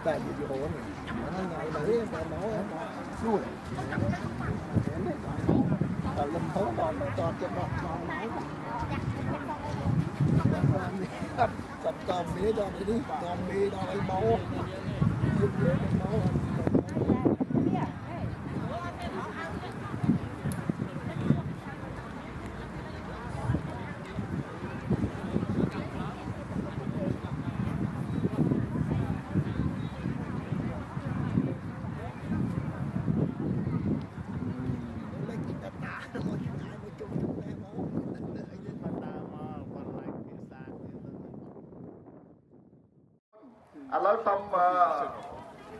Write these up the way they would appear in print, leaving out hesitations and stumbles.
tại vì hồ này nó ngày đấy nó nuôi và lâm thấu đòn nó cho bọt con tập con mía cho đi con mía đó lấy máu giúp đỡ máu Hello,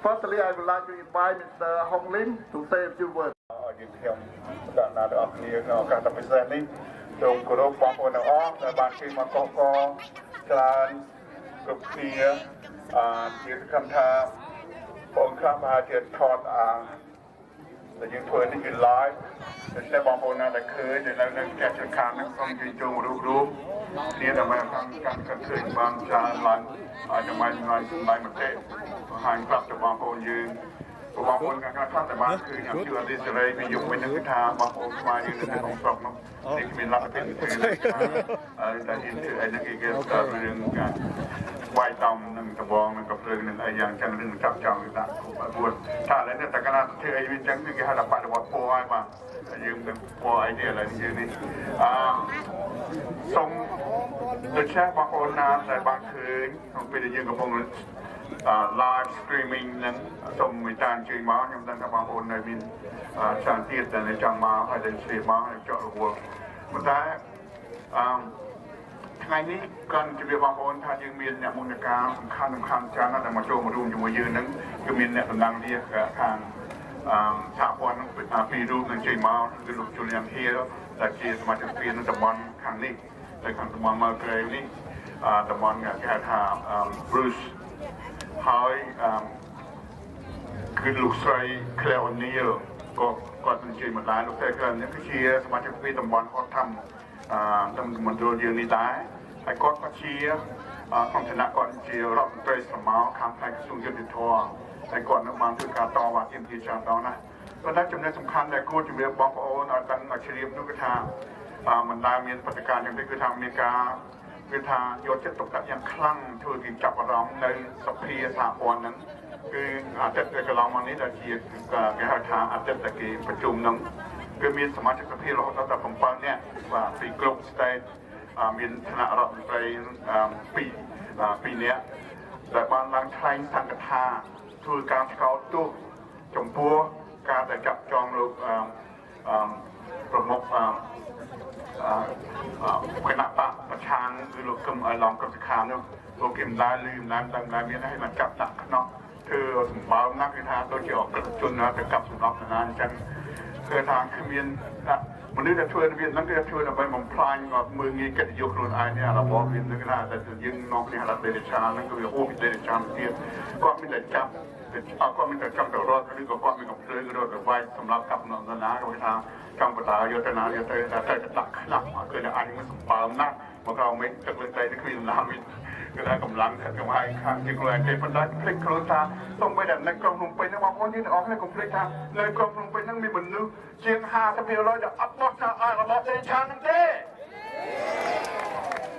firstly, I would like to invite Mr. Hong Lim to say a few words.แต่ยังทวนนี่คือไลฟ์แต่บางคนน่าจะเคยแต่เราแก้จัดการนั้นต้องยืนจงรู้นี่ทำไมทางการเคยบางชาลันอาจจะไม่งานไม่มาเตะห่างกลับจากบางคนยืนบางคนการข้ามแต่บางคืออย่างที่ว่าดิสเลยมียุคเป็นนักทางบางคนมายืนในของกรอบน้องนี่มีรับเป็นถือแต่ยินถือไอ้นักเกี่ยวกับเรื่องการไหวตอมหนึ่งตะบองหนึ่งกับเรื่องหนึ่งไอ้อย่างจังหนึ่งจับจังต่างๆบวชถ้าอะไรเนี่ยแต่ขนาดเธอไอ้วินจังคือการรับปากว่าโปรไอ้มายืมเป็นโปรไอเดียอะไรที่ยืมนี่ส่งโดยใช้บางคนนานแต่บางคืนผมไปยืมกับพวกนั้นไลฟ์สตรีมมิ่งนั้นส่งมีการจีมาอย่างนั้นกับบางคนในมินชาติแต่ในจังมาให้ได้เสียมาให้เจาะหัวมันได้ไงนี้การจะเรียกบางคนถ้ายังมีเนี่ยมูลค่าสำคัญจานนั้นแต่มาโจมาดูอยู่มายืนนั้นก็มีเนี่ยดังเรียกทางชาวคนปีรูปในจีมาคือลูกจุเลียนเฮียแต่จีสมาชิกปีนั้นตะบอลครั้งนี้แต่ครั้งตะบอลมาเกยนี่ตะบอลกับแกทาบรูซหายคือลูกชายเคลวันนี้ก็เป็นจีมาได้ลูกชายเกินเนี่ยคือเชียสมาชิกปีตะบอลเขาทำมันโดนยืนนี่ได้ไอ้ก็เชียของชนะก่อนเชียรอบเตยสมาร์คำไทยกระทรวงยุติธรรมไอ้ก่อนมาคือการต่อว่าเอ็มพีชาต่อนะเพราะนั้นจำเป็นสำคัญแต่กูจะเรียกบอกโอนเอาตั้งอัจฉริยะนุกทางมันได้มีปฏิการอย่างที่คือทางอเมริกาคือทางโยนจะตกตัดอย่างคลั่งถือกินจับร้องในสเปียสากลนั้นคืออาจจะเกิดกับเราวันนี้เราเชียร์แกหาทางอาจจะตะกี้ประชุมนั้นคือมีสมาชิกสภาเราตั้งแต่ผมฟังเนี่ยว่าปีกลุ่มสเตทมีคณะรัฐมนตรีปีนี้แต่บางหลังไทยสังกัดทาทูลการเขาตู้จมพัวการแต่จับจองลูกประมุขคณะประชางคือลูกกึมลองกับคามเนาะลูกเก็บได้ลืมน้ำได้มีให้มันจับหนักเนาะคือสมบัตินักวิชาโดยเฉพาะกระจุนนะจะกลับสำหรับนานจังคือทางคือมีมันนี่จะช่วยเวียนนั่นก็จะช่วยเอาไปมั่งพลายกับมืองี้เกิดยกรุ่นไอเนี่ยเราบอกเวียนนึกได้แต่ยังน้องเนี่ยเราเดชานั่นก็คือโอ้มีเดชาเทียบก็มีแต่จับก็มีแต่จับแต่รอดหรือก็มีกับเพลิงรอดไว้สำหรับกับนนนะโดยทางจังหวัดตายตนาโยเตแต่จะตักหนักเกิดอันนี้มันสมบูรณ์นะพวกเราไม่จักเลยใจที่คือน้ำมินก็ได้กำลังกับว่าข้างที่คนใจพันได้พลิกโครตาต้องไปดันในกล่องลงไปนะบางคนที่ออกให้กล่องพลิกทางในกล่องลงไปนั่งมีบรรลุเชียงฮาทะเบียนเราจะอัพนอกจากเราบอกในชานั่นเด้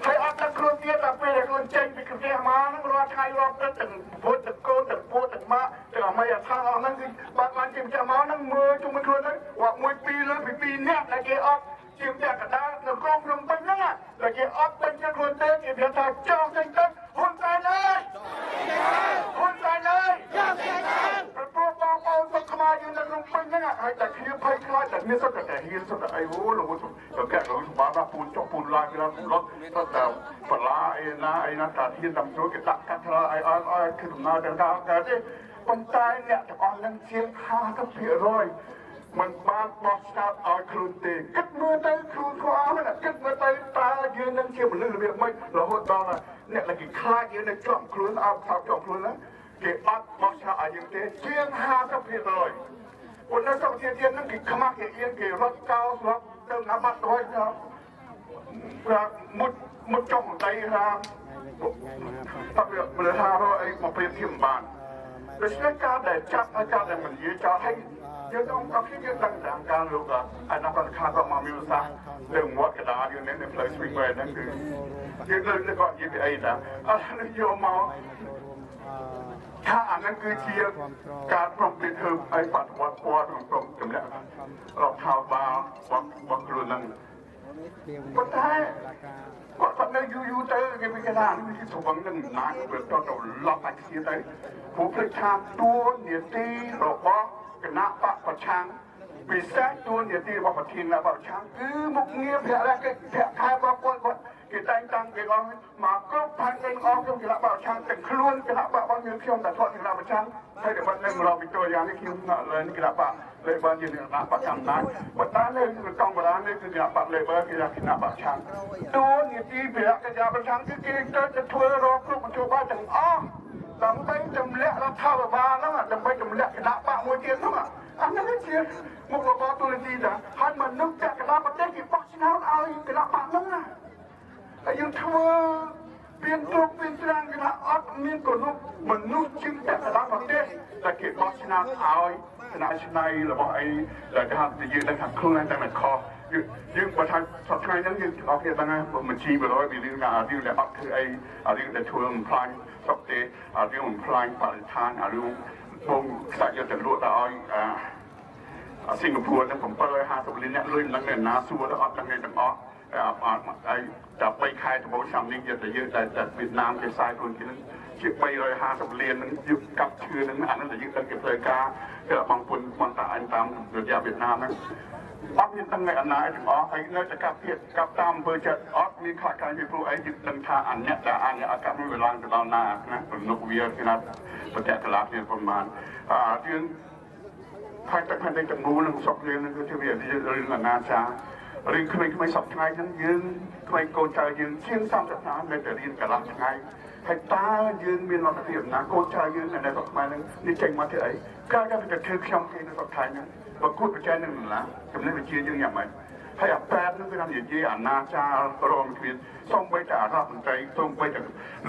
ให้อัพนักครูเตี้ยแต่เป็นนักครูเจงเป็นครูเตี้ยมานั่งรอชายรอตึงพูดตึงโกตึงพูดตึงมาแต่ไม่อยากทางเรานั่งคือบางวันจิมจะมานั่งมือจุ่มเป็นครูนั้นว่ามวยปีแล้วปีเนี่ยในเกออฟจิมจะกระด้างแล้วกล้องลงไปนั่งอ่ะแล้วเกออฟเป็นนักครูเตี้ยเพียงแต่จ้องตึงตึงหุ่นใจเลยหุ่นใจเลยเป็นพวกบางเอาตะขมาอยู่ในลงไปนั่งอ่ะให้แต่ขี้ไผ่คล้ายแต่เนี่ยสักแต่เฮียสักแต่ไอ้โว้หลวงพ่อแล้วแกหลวงพ่อบ้าปูนจอกปูนลายเวลารถตั้งแต่ปลาไอ้น้ำตาที่ดำโซ่กระตักกันทลายไอ้ขึ้นมาเดินทางแต่ที่คนตายเนี่ยจะอ่อนแรงเชียงคาทั้งเพียร้อยมันบ้าบอสตาร์เอาครูตีกัดมือเตะครูขวามันอ่ะกัดมือเตะตายืนนั่งเชียร์มันลื่นเรียบไม่เราหัวตอนน่ะเนี่ยอะไรกี่คลายยืนในจ้องครูเอาสาวจ้องครูแล้วเกี่ยอัดบอสตาร์อายุเตะเชียงคาทั้งเพียร้อยวันนั้นต้องเทียนนั่งกี่ขมักเอียงกี่รถเก้ารับเติมน้ำมันร้อยครับมุดจ้องใจครับถ้าเปลือกทาเราไอ้มาเปรียบเทียมบ้าน ដូច្នេះការដែលចាប់ហើយការដែលមិននិយាយចោលឲ្យយើងអង្គភាពយើងដឹងតាមការលោកអាណាប្រតិខាក៏មកមានប្រសាសន៍លើវត្តកដាលយើងនៅផ្លូវ Springvale ហ្នឹងគឺយើងលើកទៅគាត់និយាយពីអីតាអត់នឹងយកមកថាអាហ្នឹងគឺជាការប្រំពៃធ្វើឲ្យបដិវត្តពណ៌ក្នុងក្រុមចម្លាក់រដ្ឋាភិបាលរបស់ខ្លួនហ្នឹងប៉ុន្តែគាត់នៅយូរទៅគេមានគេថានេះគឺស្វឹងនឹងណាស់វាទៅឡប់អាចជាទៅព្រោះព្រឹកថាតួនាទីរបស់គណៈបកប្រឆាំងពិសេសតួនាទីរបស់ប្រធានបកប្រឆាំងគឺមុខងារភក្តិកិច្ចភក្តិខែរបស់គាត់គេតែងតាំងគេអស់មកគ្រប់ផែនដីអស់ខ្ញុំគណៈបកប្រឆាំងទាំងខ្លួនគណៈបករបស់យើងខ្ញុំតែធ្លាប់គណៈប្រឆាំងហើយតែបាត់នៅរកវិទ្យាយ៉ាងនេះខ្ញុំលើគណៈបកលេបជាគណៈបកកម្មណាប៉ុន្តែនៅកងបរានេះគឺគណៈបកលេបគឺគណៈបកប្រឆាំងតួនាទីភក្តិកិច្ចប្រឆាំងគឺគេទៅធ្វើរកគ្រប់នយោបាយទាំងអស់ដើម្បីទម្លាក់រដ្ឋាភិបាលហ្នឹងដើម្បីទម្លាក់គណៈបកមួយទៀតហ្នឹងអានេះជាមុខរបរទូរទស្សន៍ដែរហើយមនុស្សពាក់កណ្ដាលប្រទេសគេបោះឆ្នោតឲ្យគណៈបកហ្នឹងណាហើយយើងធ្វើមានទ្រព្យមានត្រាំងគេថាអត់មានគណុបមនុស្សជាងពាក់កណ្ដាលប្រទេសតែគេបោះឆ្នោតឲ្យគណៈឆ្នៃរបស់អីដែលថាយើងដឹងថាខ្លួនតែមិនខុសយើងបើថាសប្តាហ៍ហ្នឹងយើងអត់គេដឹងថាមិនជី100វារឿងណារឿងដែលអត់ធ្វើអីរឿងដែលធ្វើមិនផ្លាញ់សុខទេរឿងមិនផ្លាញ់បរិស្ថានរឿងបងខ្សែយកទៅលក់ទៅឲ្យសិង្ហបុរីនឹង750លានអ្នកលុយមិនដឹងណាសួរទៅអត់ដឹងទេទាំងអស់ហើយតែ3ខែដំបូងឆ្នាំនេះយកទៅយើងតែវៀតណាមគេផ្សាយខ្លួនគេនឹងជា350លាននឹងយកកាប់ឈឿនឹងអានោះតែយើងដឹងគេធ្វើការគេបងពុនបងតាអញតាមរយៈវៀតណាមហ្នឹងអត់មានដឹងឯណាទាំងអស់ហើយនៅតែកាប់ទៀតកាប់តាមអំពើចិត្តអត់មានខ្លាចក្រែងពីព្រោះអីយើងដឹងថាអញ្ញាដែលអញ្ញាអកាប់វាឡើងទៅដល់ណាណាប្រណុកវាគេណាប្រតិកលាគ្នាប្រមាណយើងផែនតែទាំងមូលនឹងសពយើងនឹងគឺជារឿងអនាចារឿងក្មេងៗសពថ្ងៃហ្នឹងយើងក្មេងកូនចៅយើងជាង30ឆ្នាំនៅតែរៀនកន្លះថ្ងៃហើយតើយើងមានលទ្ធភាពណាកូនចៅយើងនៅសពថ្ងៃហ្នឹងនេះចេញមកធ្វើអីការតែធ្វើខ្ញុំគេនៅសពថ្ងៃហ្នឹងបើគួតប្រជែងនឹងណាចំណេះវិជ្ជាយើងយ៉ាងម៉េចហើយអាប៉ែតនឹងគឺថានិយាយអាណាចាររំគ្មានសូម្បីតែរដ្ឋមន្ត្រីសូម្បីតែ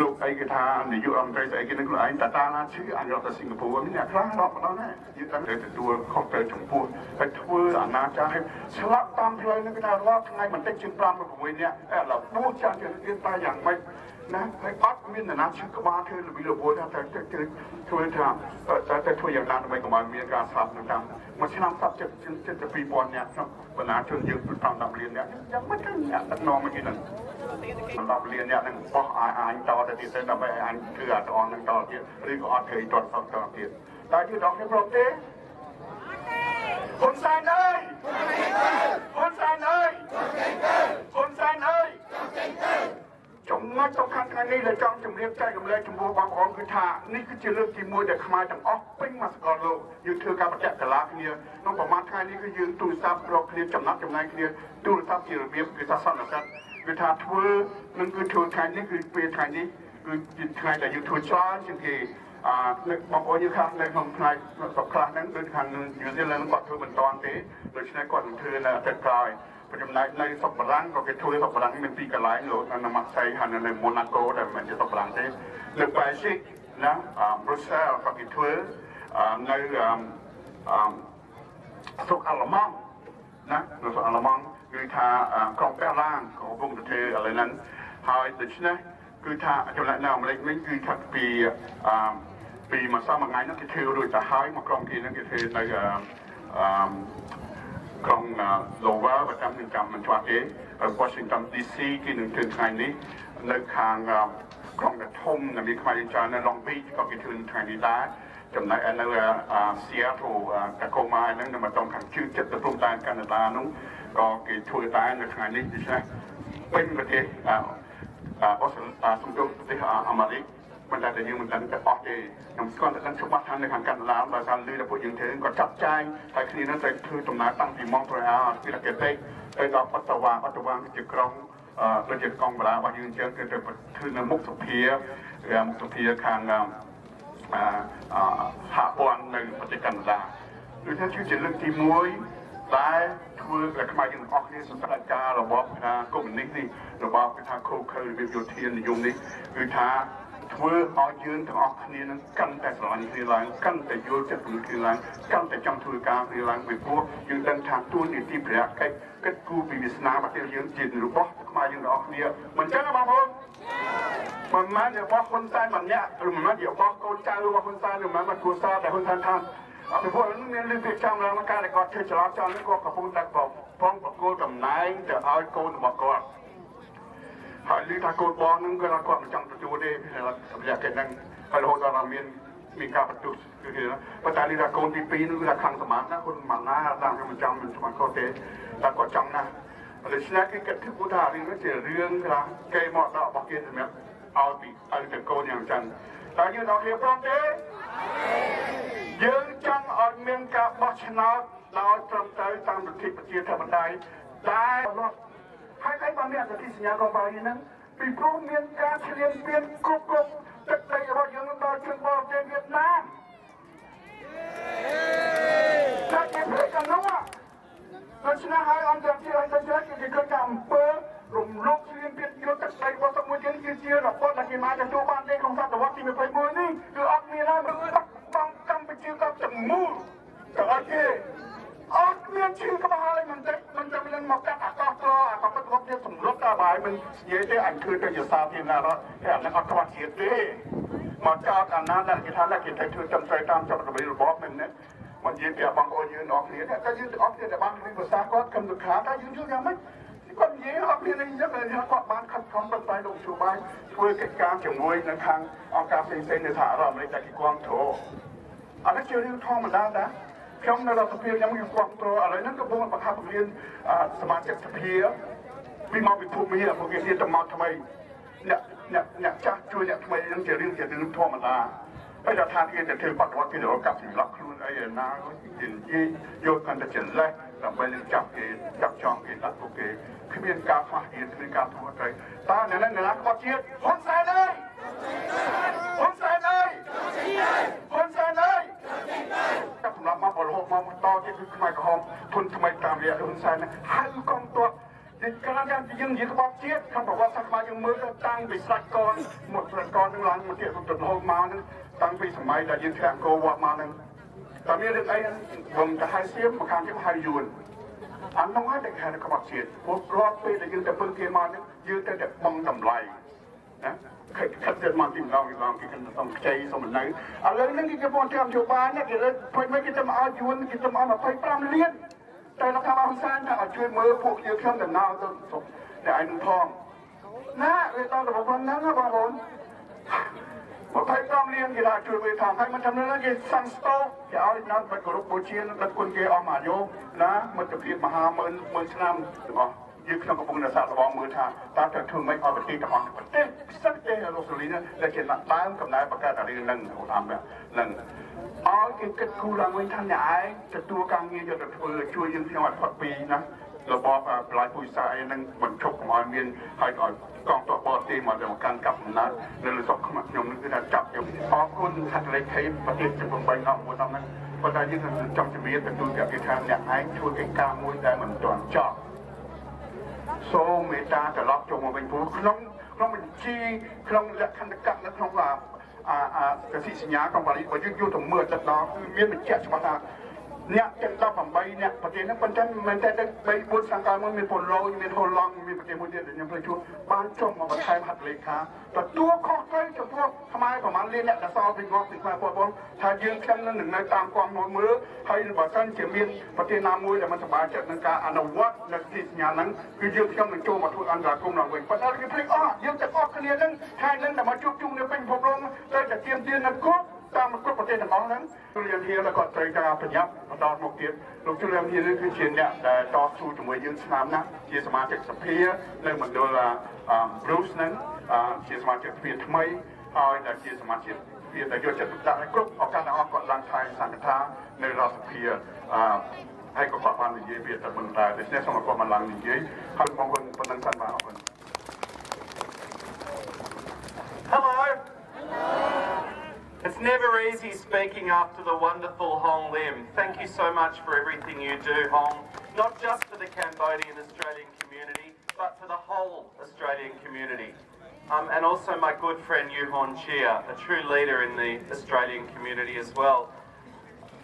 លោកអីគេថានាយករដ្ឋមន្ត្រីស្អីគេនឹងខ្លួនឯងតាណាឈឺអញរដ្ឋទៅសិង្ហបុរីមានអ្នកខ្លះរាប់ម្ដងដែរយើងតែទទួលខុសត្រូវចំពោះហើយធ្វើអាណាចារឲ្យស្លាប់តាមផ្លូវនឹងគេថារាល់ថ្ងៃបន្តិចជាង5 6នាក់ឥឡូវបួសចាស់ជារៀនតែយ៉ាងម៉េចណាហើយអត់មានអ្នកណាឈឺក្បាលធ្វើរបៀបរបបថាតែធ្វើថាតែធ្វើយ៉ាងណាដើម្បីកុំឲ្យមានការស្លាប់នៅតាមមួយឆ្នាំស្លាប់72000នាក់ក្នុងបណ្ដាជនយើង5-10លាននាក់យ៉ាងម៉េចទៅអ្នកដឹកនាំមកគេនឹង10លាននាក់នឹងបោះអញតទៅទៀតទៅដើម្បីឲ្យអញគឺអាតអនឹងតទៀតឬក៏អត់ធ្វើឲ្យតតទៀតតែយើងដល់គ្នាប្រកទេហ៊ុនសែនអើយហ៊ុនសែនអើយហ៊ុនសែនអើយចំណុចសំខាន់ថ្ងៃនេះដែលចង់ជម្រាបចែករំលែកចំពោះបងប្អូនគឺថានេះគឺជាលើកទី1ដែលខ្មែរទាំងអស់ពេញមកសកលលោកយើងធ្វើការប្រតិកលាគ្នាក្នុងប្រហែលថ្ងៃនេះគឺយើងទូរស័ព្ទរកគ្នាចំណាត់ចំណាយគ្នាទូរស័ព្ទជារបៀបគឺថាសន្និសីទគឺថាធ្វើនឹងគឺធ្វើថ្ងៃនេះគឺពេលថ្ងៃនេះគឺជាថ្ងៃដែលយើងធ្វើច្រើនជាងគេនៅបងប្អូនយើងខ្លះនៅក្នុងផ្នែកសពខ្លះហ្នឹងដូចខាងយូហ្សេឡង់គាត់ធ្វើមិនតាន់ទេដូច្នេះគាត់នឹងធ្វើនៅអាទិត្យក្រោយចំណែកនៅសពបារាំងក៏គេធ្វើសពបារាំងមានពីរកន្លែងលោកនៅម៉ាក់សៃហើយនៅម៉ូណាកូដែលមិនជាសពបារាំងទេនៅប៉ែស៊ីកណាប្រូសែលក៏គេធ្វើនៅស្រុកអាល្លឺម៉ង់ណានៅស្រុកអាល្លឺម៉ង់គឺថាក្រុងប៉ែឡាងកំពុងតែធ្វើឥឡូវហ្នឹងហើយដូច្នេះគឺថាចំណែកនៅអាមេរិកវិញគឺថាពីមួយថ្ងៃហ្នឹងគេធ្វើរួចទៅហើយមកក្រុងគេហ្នឹងគេធ្វើនៅក្រុងIowa ប្រចាំនឹងចាំមិនជាប់ទេ Washington DC គេនឹងធ្វើថ្ងៃនេះនៅខាងក្រុងធំដែលមានខ្មែរច្រើននៅ Long Beach ក៏គេធ្វើថ្ងៃនេះដែរចំណែកនៅ Seattle Tacoma ហ្នឹងនៅមកខាងជើងចិត្តទៅព្រំដែនកាណាដានោះក៏គេធ្វើតែនៅថ្ងៃនេះដូច្នេះពេញប្រទេសសំដៅប្រទេសអាមេរិកមិនតែយើងមិនដឹងតែអស់ទេខ្ញុំស្គាល់តែដឹងច្បាស់ថានៅខាងកាណាដាបើថាលឺតែពួកយើងធ្វើក៏ចាត់ចែងហើយគ្នានឹងតែធ្វើដំណើរតាំងពីម៉ោង5ពីរកេតទៅដល់អត្តវ៉ាគឺជាក្រុងដូចជាកងបរារបស់យើងចឹងគឺទៅធ្វើនៅមុខសភាខាងហាពន់នៅប្រទេសកាណាដាដូចថាជាលើកទី1តែធ្វើឲ្យខ្មែរយើងអស់គ្នាសម្រាប់ការរបបថាកុម្មុយនីសនេះរបបថាខូខើរបៀបយោធានិយមនេះគឺថា ធ្វើឲ្យយើងទាំងអស់គ្នានឹងកាន់តែស្រឡាញ់គ្នាឡើងកាន់តែយល់ចិត្តគ្នាឡើងកាន់តែចង់ធ្វើការគ្នាឡើងពីព្រោះយើងដឹងថាទួលនីតិព្រះកិច្ចគិតគូរពីវាសនារបស់យើងជារបស់ខ្មែរយើងទាំងអស់គ្នាមិនចឹងទេបងប្អូនមិនមែនរបស់ហ៊ុនសែនម្នាក់ឬមិនមែនរបស់កូនចៅរបស់ហ៊ុនសែនឬមិនមែនគ្រួសារដែលហ៊ុនសែនថាអភិពលនឹងមានលឺពីចាំឡើងការដែលគាត់ធ្វើច្រឡំចោលនេះគាត់កំពុងតែផងប្រគល់តំណែងទៅឲ្យកូនរបស់គាត់ហើយលឺថាកូនបងនឹងគាត់មិនចង់ទទួលទេរយៈពេលហ្នឹងហើយរហូតដល់មានការបន្ទុះគឺប៉ុន្តែលឺថាកូនទី2នឹងគឺថាខាងសមាជណាគុណម៉ាណាតាមខ្ញុំចង់មិនស្មានគាត់ទេតែគាត់ចង់ណាដូច្នេះគឺគិតថារឿងនេះជារឿងខ្លះគេមកដករបស់គេសម្រាប់ឲ្យទៅកូនយ៉ាងចឹងតែយើងដល់គ្នាព្រមទេយើងចង់ឲ្យមានការបោះឆ្នោតដោយត្រឹមត្រូវតាមលទ្ធិប្រជាធិបតេយ្យតែហើយបានមានអធិសញ្ញាក៏បាយហ្នឹងពីព្រោះមានការឈ្លានពានគ្រប់ទឹកដីរបស់យើងដល់ជនបរទេសវៀតណាមតែគេព្រៃកណ្ដោដូច្នេះហើយអន្តរជាតិគេគឺការអំពើរំលោភឈ្លានពានយកទឹកដីរបស់ទឹកមួយទៀតគឺជារបស់ដែលគេមកទទួលបានទេក្នុងសតវត្សទី21នេះគឺអត់មានហើយមិនបាក់បង់កម្ពុជាក៏ទាំងមូលទៅអត់ទេអត់មានឈឺក្បាលឯងមិនតែមិនមកកាត់អាកោះត្រអាកោះពិតរបស់ទៀតសម្លុតដល់បាយមិននិយាយទេអញឃើញទៅជាសាធារណៈហើយអានេះអត់ខ្វះជាតិទេមកចោតអាណាដែលគេថាគេទៅធ្វើចំត្រូវតាមច្បាប់របស់មិនណាមកនិយាយពីបងប្អូនយើងអស់គ្នាតែយើងទាំងអស់គ្នាដែលបានរៀនភាសាគាត់គំនិតខាតតែយើងយល់យ៉ាងម៉េចគាត់និយាយអត់មានអីចឹងតែគាត់បានខិតខំបន្តែលោកជួបាយធ្វើកិច្ចការជាមួយនឹងខាងអង្គការផ្សេងៗនៅសហរដ្ឋអាមេរិកដែលគេគ្រប់គ្រងអានេះជារឿងធម្មតាដែរខ្ញុំនៅរដ្ឋសភាខ្ញុំគឺគ្រប់គ្រងឥឡូវហ្នឹងកំពុងបង្ហាត់បង្រៀនសមាជិកសភាពីមកពីភូមិមាពួកគេទៀតទៅមកថ្មីអ្នកចាស់ជួយអ្នកថ្មីហ្នឹងជារឿងធម្មតាហើយដល់ថាគេទៅធ្វើបដិវត្តពីរកកាប់សម្លាប់ខ្លួនអីណាគេនិយាយយកកាន់តែចិនលេះដើម្បីនឹងចាប់ចងគេដាក់ពួកគេគ្មានការខ្វះទៀតគ្មានការធ្វើអីតើអ្នកណាខ្វះជាតិហ៊ុនសែនអើយហ៊ុនសែនអើយហ៊ុនសែនអើយចាប់សម្លាប់មករហូតមកតទៀតគឺខ្មែរក្រហមធនថ្មីតាមរយៈហ៊ុនសែនហៅកងទ័ពនេះកាលណាយើងនិយាយក្បត់ជាតិក្នុងប្រវត្តិសាស្ត្រខ្មែរយើងមើលទៅតាំងពីស្ដេចកនមកស្ដេចកននឹងឡើងមកទៀតទៅរហូតមកនឹងតាំងពីសម័យដែលយើងធ្លាក់អង្គរវត្តមកនឹងតែមានរឿងអីខ្ញុំទៅហៅសៀមមកខាងទៀតហៅយួនអានោះហើយតែគេហៅក្បត់ជាតិព្រោះរាប់ពេលដែលយើងទៅពឹងគេមកនឹងយើងទៅតែបងតម្លៃណាខិតទៀតមកទីម្ដងគេគិតសុំខ្ចីសុំនៅឥឡូវនេះគេកំពុងតាមយោបាយនេះគេពេញមកគេទៅមកឲ្យយួនគេទៅមក25លានតែលោកថាអង្គសានថាឲ្យជួយមើលពួកយើងខ្ញុំដំណើរទៅតែឯងផងណាវាតទៅប៉ុណ្ណឹងបងប្អូន25លានគេថាជួយវាថាហើយមិនចាំនឹងគេសាំស្តោគេឲ្យនៅបាច់គោរពបូជាដឹកគុណគេអស់មកយោណាមិត្តភាពមហាមើលឆ្នាំទាំងអស់យើងខ្ញុំកំពុងតែសាកល្បងមើលថាតើត្រូវធ្វើម៉េចឲ្យប្រទេសទាំងអស់ប្រទេសពិសេសទេរ៉ូសូលីនដែលជាដើមកំណើតបង្កើតអារឿងនឹងតាមនឹងឲ្យគេគិតគូរឡើងវិញថាអ្នកឯងទទួលការងារយកទៅធ្វើជួយយើងខ្ញុំឲ្យផុតពីណារបបប្រឡាយពុយសាអីនឹងបញ្ឈប់កុំឲ្យមានហើយកងទ័ពបរទេសមកដល់កាន់កាប់អំណាចនៅលើស្រុកខ្ញុំនឹងគឺថាចាប់យកអរគុណថាលេខីប្រទេសចំនួន3អង្គមួយដល់ហ្នឹងប៉ុន្តែយើងនឹងចង់ជំរាបទៅទូទៅគេថាអ្នកឯងជួយកិច្ចការមួយដែលមិនទាន់ចប់សូមមេត្តាត្រឡប់ចូលមកវិញព្រោះក្នុងបញ្ជីក្នុងលក្ខន្តិកៈនៅក្នុងកសិសញ្ញាកម្ពុជាបើយើងយកទៅមើលទៅដល់គឺមានបញ្ជាក់ច្បាស់ថាអ្នកទាំង18អ្នកប្រទេសហ្នឹងប៉ុន្តែមិនតែ3 4សង្កាមួយមានពលឡូមានហូឡង់មានប្រទេសមួយទៀតដែលខ្ញុំភ្លេចជួបបានចុះមកបន្ថែមហត្ថលេខាទទួលខុសត្រូវចំពោះខ្មែរប្រហែលលានអ្នកដែលសល់ពីងាប់ពីខ្មែរបងថាយើងខ្ញុំនឹងនៅតាមគាំមកមើលហើយបើសិនជាមានប្រទេសណាមួយដែលមិនសប្បាយចិត្តនឹងការអនុវត្តនៅទីសញ្ញាហ្នឹងគឺយើងខ្ញុំនឹងចូលមកធ្វើអន្តរាគមន៍ឡើងវិញប៉ុន្តែគេភ្លេចអស់យើងទាំងអស់គ្នាហ្នឹងខែហ្នឹងតែមកជួបជុំនៅពេញពិភពលោកត្រូវតែទៀមទានៅគ្រប់តាមគ្រប់ប្រទេសទាំងអស់ហ្នឹងលោកយានធានក៏ត្រូវការប្រញាប់បន្តមកទៀតលោកជលមធានគឺជាអ្នកដែលតស៊ូជាមួយយើងស្នាមណាស់ជាសមាជិកសភានៅមណ្ឌលBruce ហ្នឹងជាសមាជិកសភាថ្មីហើយដែលជាសមាជិកវាដែលយកចិត្តទុកដាក់គ្រប់ឱកាសទាំងអស់គាត់ឡើងថែសង្ឃថានៅរដ្ឋសភាហើយក៏គាត់បាននិយាយវាតែមិនតែដូច្នេះសូមគាត់មកឡើងនិយាយហើយបងប្អូនប៉ុណ្ណឹងសិនបាទអរគុណ Hello. It's never easy speaking after the wonderful Hong Lim. Thank you so much for everything you do, Hong, not just for the Cambodian Australian community, but for the whole Australian community. And also my good friend Yuhon Chia, a true leader in the Australian community as well.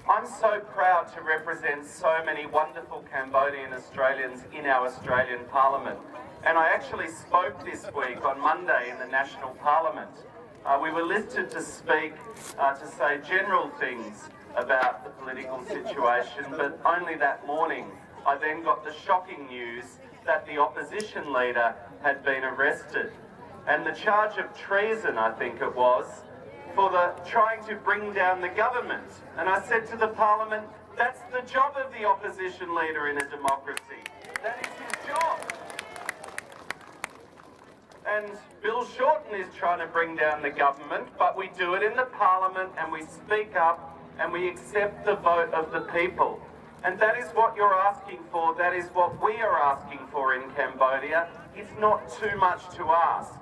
I'm so proud to represent so many wonderful Cambodian Australians in our Australian Parliament. And I actually spoke this week on Monday in the National Parliament. We were listed to speak, to say general things about the political situation, but only that morning I then got the shocking news that the opposition leader had been arrested. And the charge of treason, I think it was, for trying to bring down the government. And I said to the Parliament, that's the job of the opposition leader in a democracy. That is his job. And Bill Shorten is trying to bring down the government, but we do it in the Parliament and we speak up and we accept the vote of the people. And that is what you're asking for, that is what we are asking for in Cambodia. It's not too much to ask.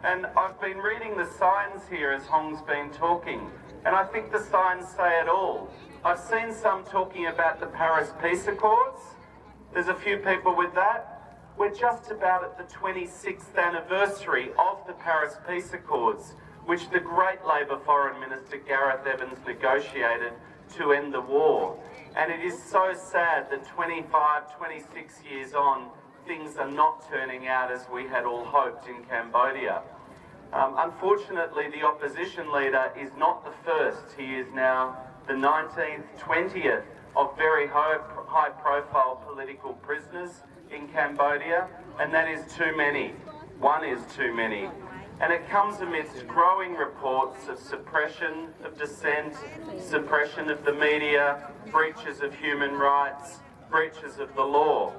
And I've been reading the signs here as Hong's been talking, and I think the signs say it all. I've seen some talking about the Paris Peace Accords. There's a few people with that. We're just about at the 26th anniversary of the Paris Peace Accords, which the great Labor Foreign Minister Gareth Evans negotiated to end the war. And it is so sad that 25, 26 years on, things are not turning out as we had all hoped in Cambodia. Unfortunately, the opposition leader is not the first. He is now the 19th, 20th of very high-profile political prisoners in Cambodia, and that is too many. One is too many. And it comes amidst growing reports of suppression of dissent, suppression of the media, breaches of human rights, breaches of the law.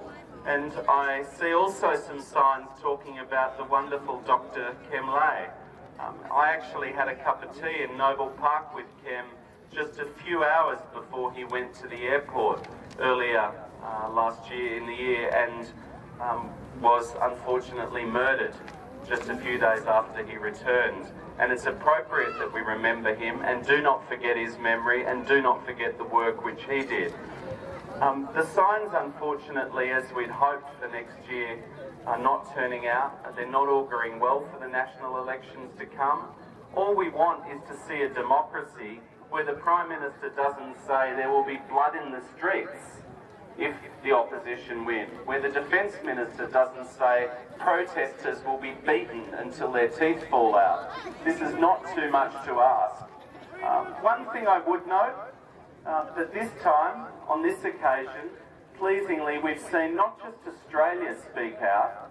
And I see also some signs talking about the wonderful Dr. Kem Sokha. I actually had a cup of tea in Noble Park with Kem just a few hours before he went to the airport earlier last year in the year and was unfortunately murdered just a few days after he returned. And it's appropriate that we remember him and do not forget his memory and do not forget the work which he did. The signs, unfortunately, as we'd hoped for next year, are not turning out. They're not auguring well for the national elections to come. All we want is to see a democracy where the Prime Minister doesn't say there will be blood in the streets if the opposition win, where the Defence Minister doesn't say protesters will be beaten until their teeth fall out. This is not too much to ask. One thing I would note, that this time, on this occasion, pleasingly, we've seen not just Australia speak out.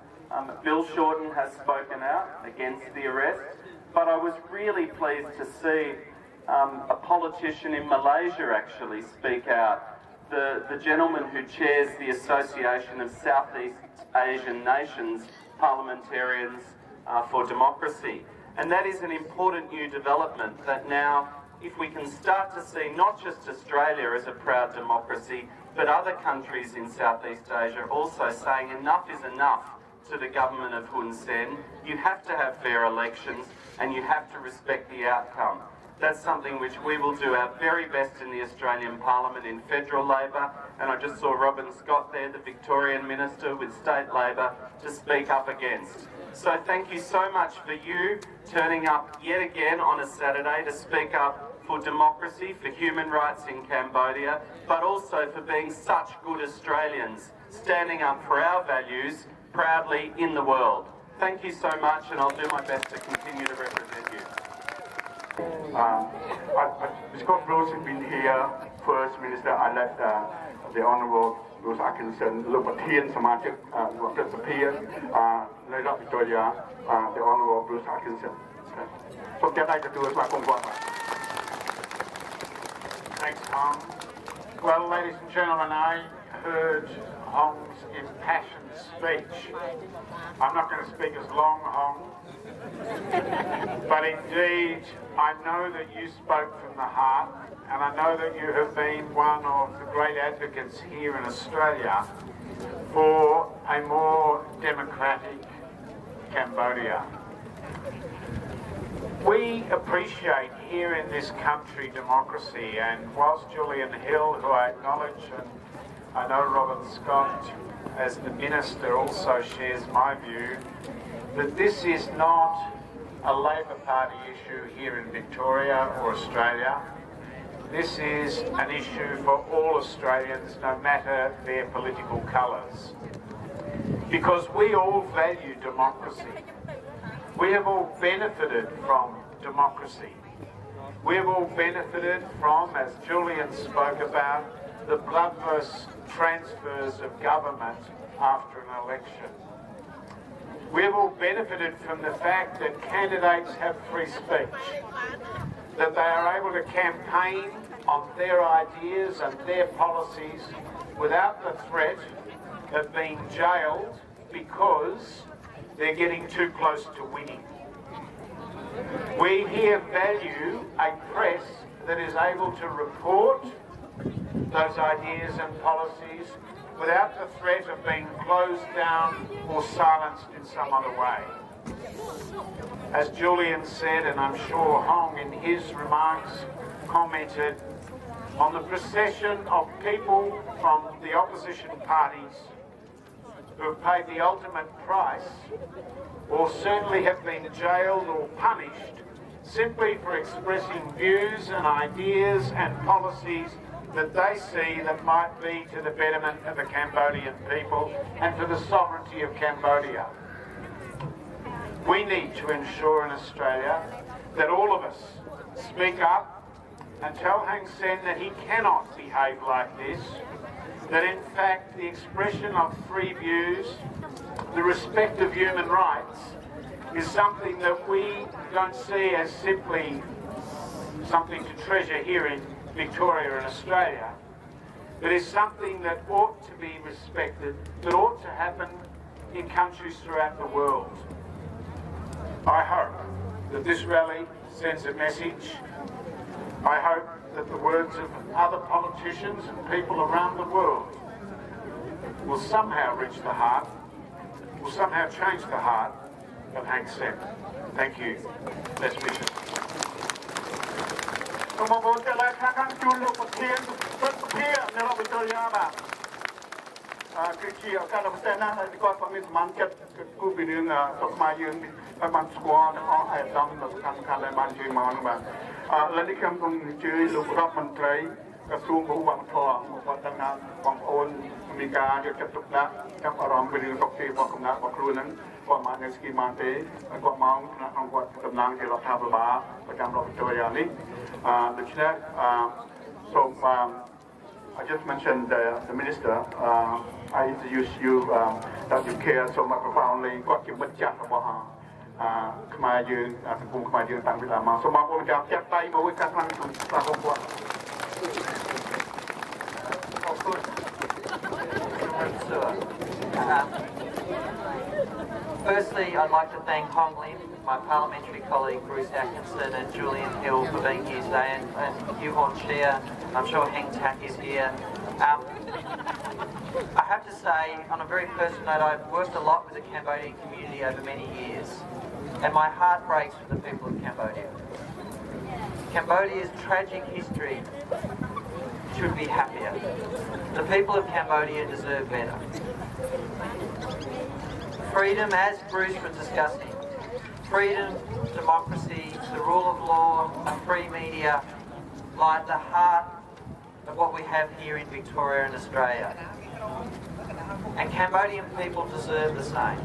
Bill Shorten has spoken out against the arrest, but I was really pleased to see a politician in Malaysia actually speak out. The gentleman who chairs the Association of Southeast Asian Nations Parliamentarians for Democracy. And that is an important new development, that now if we can start to see not just Australia as a proud democracy, but other countries in Southeast Asia also saying enough is enough to the government of Hun Sen. You have to have fair elections and you have to respect the outcome. That's something which we will do our very best in the Australian Parliament in federal Labor, and I just saw Robin Scott there, the Victorian Minister with State Labor, to speak up against. So thank you so much for you turning up yet again on a Saturday to speak up for democracy, for human rights in Cambodia, but also for being such good Australians, standing up for our values proudly in the world. Thank you so much, and I'll do my best to continue to represent you. Scott Bruce has been here, First Minister elect the Honourable Bruce Atkinson, លោកប្រធានសមាជិករដ្ឋសភានៃរដ្ឋ Victoria, the Honourable Bruce Atkinson. សូមចាត់ដៃទទួលស្វាគមន៍គាត់បាទ Thanks, Hong. Well, ladies and gentlemen, I heard Hong's impassioned speech. I'm not going to speak as long, Hong, but indeed, I know that you spoke from the heart, and I know that you have been one of the great advocates here in Australia for a more democratic Cambodia. We appreciate here in this country democracy, and whilst Julian Hill, who I acknowledge, and I know Robert Scott as the Minister also shares my view, that this is not a Labor Party issue here in Victoria or Australia. This is an issue for all Australians, no matter their political colours. Because we all value democracy. We have all benefited from democracy. We have all benefited from, as Julian spoke about, the bloodless transfers of government after an election. We have all benefited from the fact that candidates have free speech, that they are able to campaign on their ideas and their policies without the threat of being jailed because they're getting too close to winning. We here value a press that is able to report those ideas and policies without the threat of being closed down or silenced in some other way. As Julian said, and I'm sure Hong in his remarks commented on the procession of people from the opposition parties who have paid the ultimate price or certainly have been jailed or punished simply for expressing views and ideas and policies that they see that might be to the betterment of the Cambodian people and to the sovereignty of Cambodia. We need to ensure in Australia that all of us speak up and tell Hang Sen that he cannot behave like this, that in fact the expression of free views, the respect of human rights, is something that we don't see as simply something to treasure here in Victoria and Australia, but is something that ought to be respected, that ought to happen in countries throughout the world. I hope that this rally sends a message. I hope that the words of other politicians and people around the world will somehow reach the heart, will somehow change the heart of Hang Sen. Thank you. Best wishes. សូមបងប្អូនទាំងឡាយខាងជួនលោកប្រធានព្រឹទ្ធសភានៅរដ្ឋវិទ្យាបាទគឺជាឱកាសដ៏ពិសេសណាស់ដែលគាត់ក៏មានសមានចិត្តគូពីរឿងស្រុកខ្មែរយើងហើយបានស្គាល់ទាំងអស់ឯកឧត្តមដ៏សំខាន់ៗដែលបានជួយមកនោះបាទឥឡូវនេះខ្ញុំសូមអញ្ជើញលោករដ្ឋមន្ត្រីក្រសួងវប្បធម៌មកគាត់ដឹងថាបងប្អូនមានការយកចិត្តទុកដាក់ចាប់អារម្មណ៍ពីរឿងសុខភាពរបស់កំណើតរបស់ខ្លួនហ្នឹងគាត់មកនៅស្គីបានទេហើយគាត់មកក្នុងគាត់តំណាងជារដ្ឋាភិបាលប្រចាំរដ្ឋវិទ្យានេះដូច្នេះសូមI just mentioned the minister. I introduced you that you care so much profoundly. គាត់ជាមិត្តចាស់របស់ខ្មែរយើងសង្គមខ្មែរយើងតាំងពីដើមមកសូមបងប្អូនចាប់ដៃមួយកាត់ខ្លាំងក្នុងស្ដាប់របស់គាត់ Firstly, I'd like to thank Hong Lim, my parliamentary colleague Bruce Atkinson and Julian Hill for being here today, and you, Hon Chair. I'm sure Heng Tak is here. I have to say, on a very personal note, I've worked a lot with the Cambodian community over many years, and my heart breaks for the people of Cambodia. Cambodia's tragic history should be happier. The people of Cambodia deserve better. Freedom, as Bruce was discussing, freedom, democracy, the rule of law, a free media, lie at the heart of what we have here in Victoria and Australia. And Cambodian people deserve the same.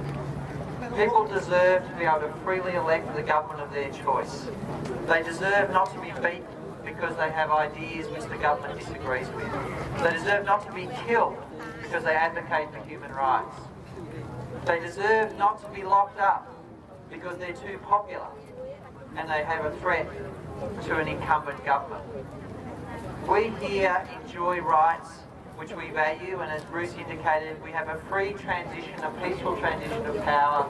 People deserve to be able to freely elect the government of their choice. They deserve not to be beaten because they have ideas which the government disagrees with. They deserve not to be killed because they advocate for human rights. They deserve not to be locked up because they're too popular and they have a threat to an incumbent government. We here enjoy rights which we value, and as Bruce indicated, we have a free transition, a peaceful transition of power.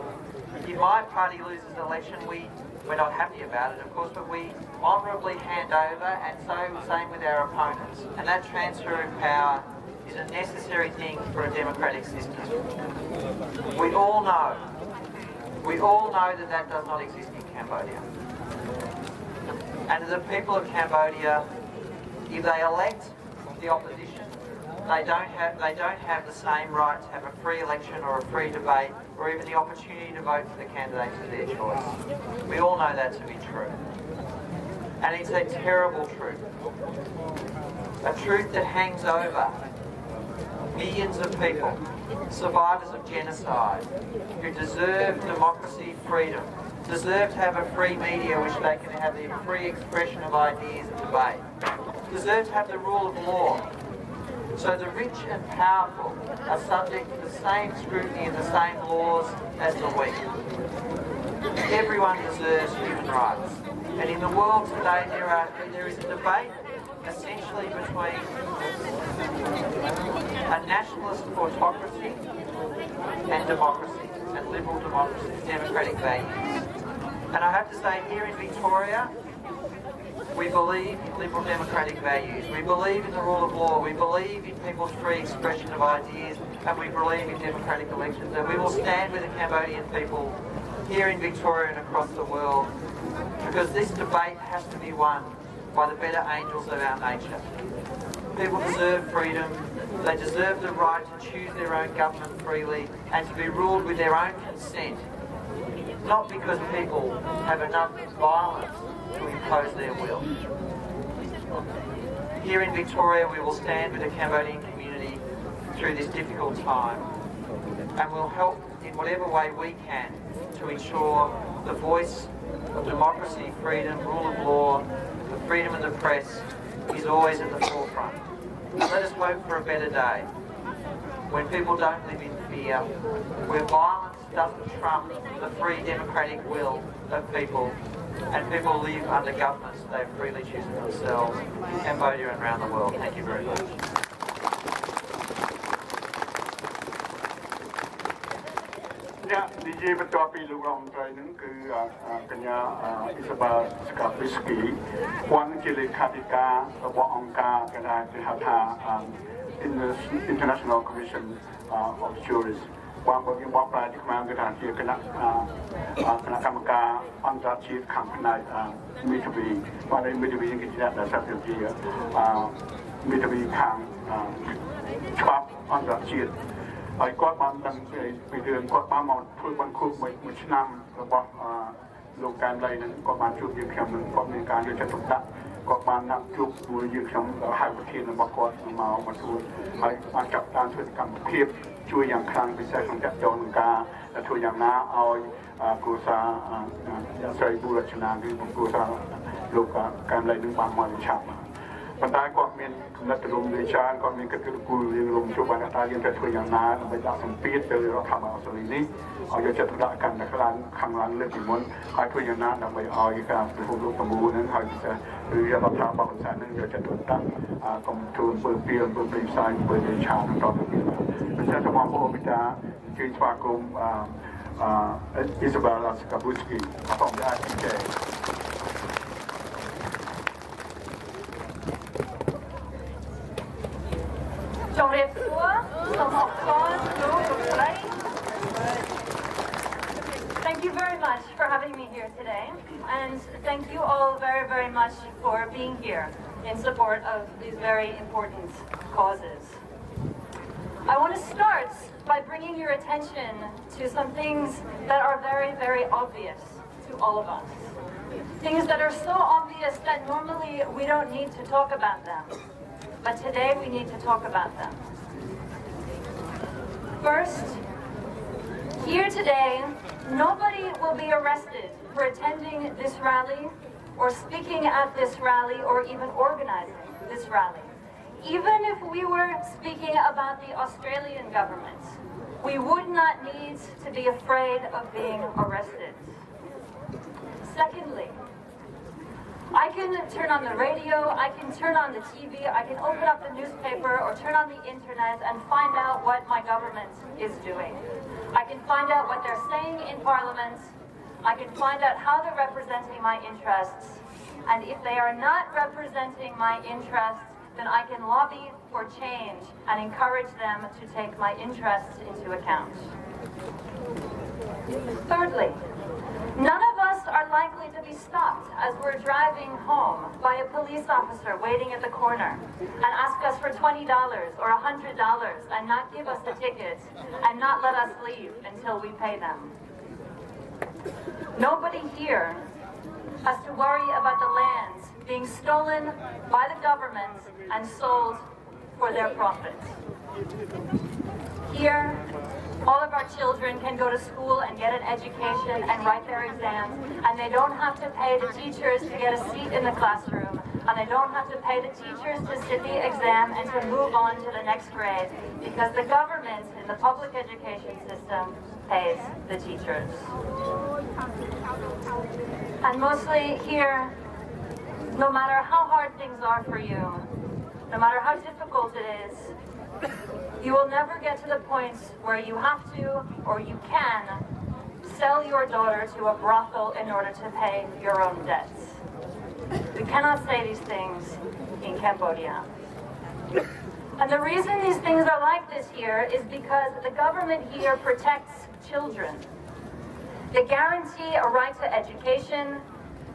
If my party loses the election, we're not happy about it, of course, but we honourably hand over, and so same with our opponents. And that transfer of power is a necessary thing for a democratic system. We all know that that does not exist in Cambodia. And the people of Cambodia, if they elect the opposition, they don't have the same right to have a free election or a free debate or even the opportunity to vote for the candidates of their choice. We all know that to be true. And it's a terrible truth. A truth that hangs over millions of people, survivors of genocide, who deserve democracy, freedom, deserve to have a free media which they can have the free expression of ideas and debate, deserve to have the rule of law. So the rich and powerful are subject to the same scrutiny and the same laws as the weak. Everyone deserves human rights. And in the world today there is a debate essentially between a nationalist autocracy and democracy, and liberal democracy, democratic values. And I have to say, here in Victoria, we believe in liberal democratic values. We believe in the rule of law. We believe in people's free expression of ideas, and we believe in democratic elections. And we will stand with the Cambodian people here in Victoria and across the world, because this debate has to be won by the better angels of our nature. People deserve freedom. They deserve the right to choose their own government freely and to be ruled with their own consent, not because people have enough violence to impose their will. Here in Victoria, we will stand with the Cambodian community through this difficult time, and we'll help in whatever way we can to ensure the voice of democracy, freedom, rule of law, the freedom of the press is always at the forefront. Let us hope for a better day, when people don't live in fear, where violence doesn't trump the free democratic will of people, and people live under governments they've freely chosen themselves in Cambodia and around the world. Thank you very much. Yeah, DJ បន្ទាប់ពីលោករដ្ឋមន្ត្រីនឹងគឺកញ្ញាអ៊ីសាបែលស្កាពីស្គីគាត់ជាលេខាធិការរបស់អង្គការគេហៅថា International Commission of Jurists បងប្អូនយើងបកប្រែទីខ្មែរគឺថាជាគណៈកម្មការអន្តរជាតិខាងផ្នែកមេធាវីបាទមេធាវីគឺជាដែលសាប់ជាមេធាវីខាងច្បាប់អន្តរជាតិហើយគាត់បានដឹងពីរឿងគាត់បានមកធ្វើបង្គុកមួយឆ្នាំរបស់លោកកែមលីនឹងគាត់បានជួបយើងខ្ញុំនឹងគាត់មានការយកចិត្តទុកដាក់គាត់បានណាត់ជួបជាមួយយើងខ្ញុំហៅប្រធានរបស់គាត់មកជួបហើយបានចាប់តាមធ្វើកម្មភាព ជួយយ៉ាងខ្លាំងពិសេសក្នុងការចូលនឹងការធ្វើយ៉ាងណាឲ្យគ្រួសារស្រីបុរចនាឬគ្រួសារលោកកែមលីនឹងបានមកឆាប់ប៉ុន្តែគាត់មានកំណត់រំលឹកច្រើនគាត់មានកិត្តិយសរឿងរំជួបបានថាយើងត្រូវធ្វើយ៉ាងណាដើម្បីដាក់សម្ពាធទៅរដ្ឋាភិបាលអូស្ត្រាលីនេះឲ្យយកចិត្តទុកដាក់កាន់តែខ្លាំងខាងឡើងលើកពីមុនហើយធ្វើយ៉ាងណាដើម្បីឲ្យការពិភពលោកទាំងមូលនឹងហើយពិសេសគឺរដ្ឋាភិបាលអូស្ត្រាលីនឹងយកចិត្តទុកដាក់កុំធ្វើអំពើពីអំពើផ្សេងផ្សេងអំពើនៃឆានបន្តទៅទៀត Saya mau berbicara dengan Pak Kum Isabella Skabuski from the ICJ. Thank you very much for having me here today, and thank you all very, very much for being here in support of these very important causes. I want to start by bringing your attention to some things that are very, very obvious to all of us. Things that are so obvious that normally we don't need to talk about them. But today we need to talk about them. First, here today, nobody will be arrested for attending this rally or speaking at this rally or even organizing this rally. Even if we were speaking about the Australian government, we would not need to be afraid of being arrested. Secondly, I can turn on the radio, I can turn on the TV, I can open up the newspaper or turn on the internet and find out what my government is doing. I can find out what they're saying in Parliament, I can find out how they're representing my interests, and if they are not representing my interests, then I can lobby for change and encourage them to take my interests into account. Thirdly, none of us are likely to be stopped as we're driving home by a police officer waiting at the corner and ask us for $20 or $100 and not give us the tickets and not let us leave until we pay them. Nobody here has to worry about the lands being stolen by the government and sold for their profit. Here, all of our children can go to school and get an education and write their exams, and they don't have to pay the teachers to get a seat in the classroom, and they don't have to pay the teachers to sit the exam and to move on to the next grade, because the government in the public education system pays the teachers. And mostly here, no matter how hard things are for you, no matter how difficult it is, you will never get to the point where you have to or you can sell your daughter to a brothel in order to pay your own debts. We cannot say these things in Cambodia. And the reason these things are like this here is because the government here protects children. They guarantee a right to education,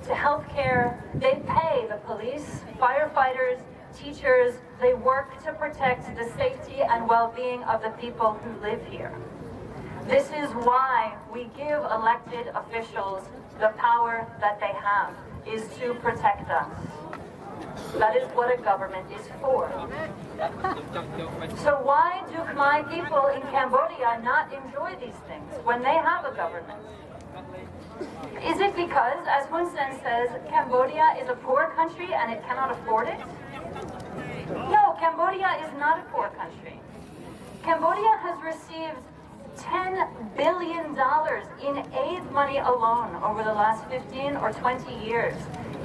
to health care. They pay the police, firefighters, teachers. They work to protect the safety and well-being of the people who live here. This is why we give elected officials the power that they have, is to protect us. That is what a government is for. So why do Khmer people in Cambodia not enjoy these things when they have a government? Is it because, as Hun Sen says, Cambodia is a poor country and it cannot afford it? No, Cambodia is not a poor country. Cambodia has received $10 billion in aid money alone over the last 15 or 20 years.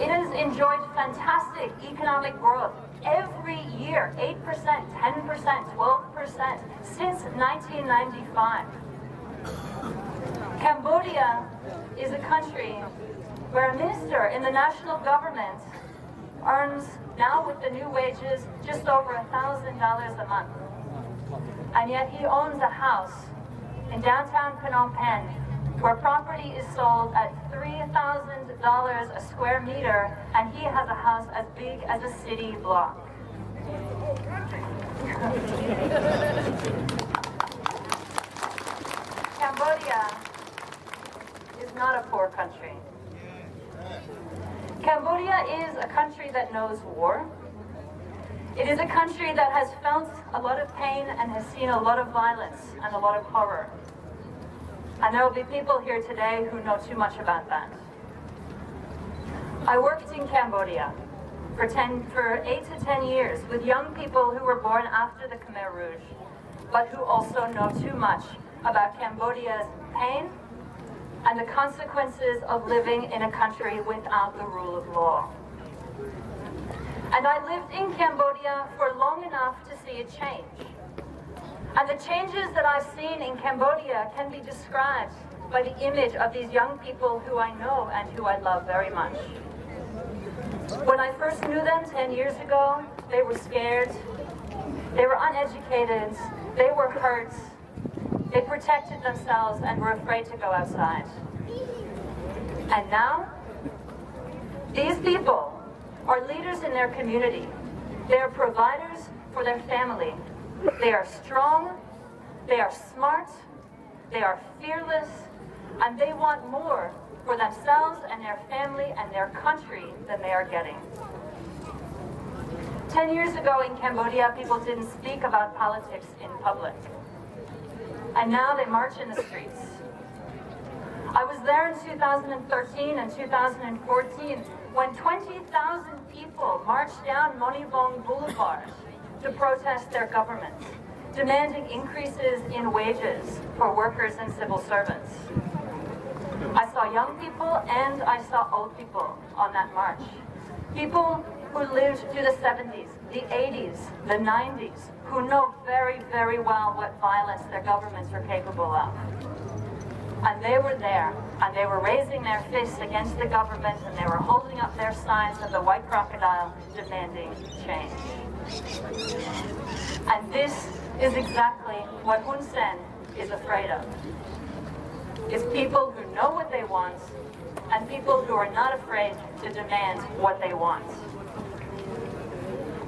It has enjoyed fantastic economic growth every year, 8%, 10%, 12%, since 1995. Cambodia is a country where a minister in the national government earns, now with the new wages, just over $1,000 a month. And yet he owns a house in downtown Phnom Penh where property is sold at $3,000 a square meter, and he has a house as big as a city block. Cambodia is not a poor country. Cambodia is a country that knows war. It is a country that has felt a lot of pain and has seen a lot of violence and a lot of horror. And there will be people here today who know too much about that. I worked in Cambodia for 8 to 10 years with young people who were born after the Khmer Rouge, but who also know too much about Cambodia's pain and the consequences of living in a country without the rule of law. And I lived in Cambodia for long enough to see it change. And the changes that I've seen in Cambodia can be described by the image of these young people who I know and who I love very much. When I first knew them 10 years ago, they were scared, they were uneducated, they were hurt, they protected themselves and were afraid to go outside. And now, these people are leaders in their community. They are providers for their family. They are strong, they are smart, they are fearless, and they want more for themselves and their family and their country than they are getting. 10 years ago in Cambodia, people didn't speak about politics in public. And now they march in the streets. I was there in 2013 and 2014 when 20,000 people marched down Monivong Boulevard to protest their government, demanding increases in wages for workers and civil servants. I saw young people and I saw old people on that march. People who lived through the 70s, the 80s, the 90s, who know very, very well what violence their governments are capable of. And they were there, and they were raising their fists against the government, and they were holding up their signs of the white crocodile demanding change. And this is exactly what Hun Sen is afraid of. It's people who know what they want, and people who are not afraid to demand what they want.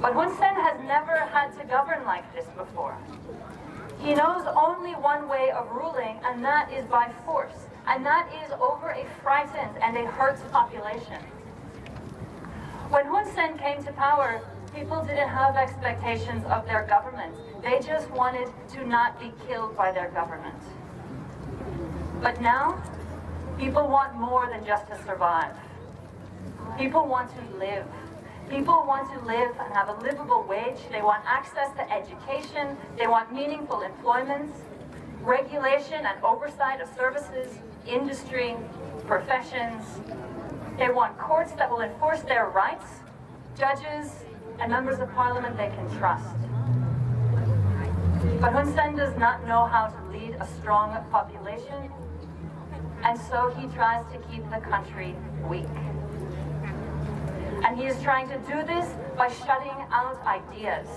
But Hun Sen has never had to govern like this before. He knows only one way of ruling, and that is by force, and that is over a frightened and a hurt population. When Hun Sen came to power, people didn't have expectations of their government. They just wanted to not be killed by their government. But now, people want more than just to survive. People want to live. People want to live and have a livable wage. They want access to education. They want meaningful employment, regulation and oversight of services, industry, professions. They want courts that will enforce their rights, judges, and members of parliament they can trust. But Hun Sen does not know how to lead a strong population, and so he tries to keep the country weak. And he is trying to do this by shutting out ideas,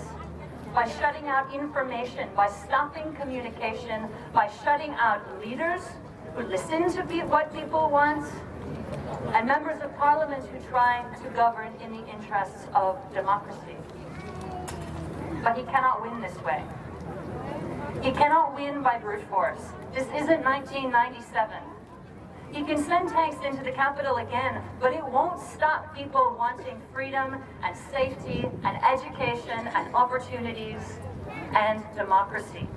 by shutting out information, by stopping communication, by shutting out leaders who listen to what people want, and members of parliament who try to govern in the interests of democracy. But he cannot win this way. He cannot win by brute force. This isn't 1997. He can send tanks into the capital again, but it won't stop people wanting freedom and safety and education and opportunities and democracy.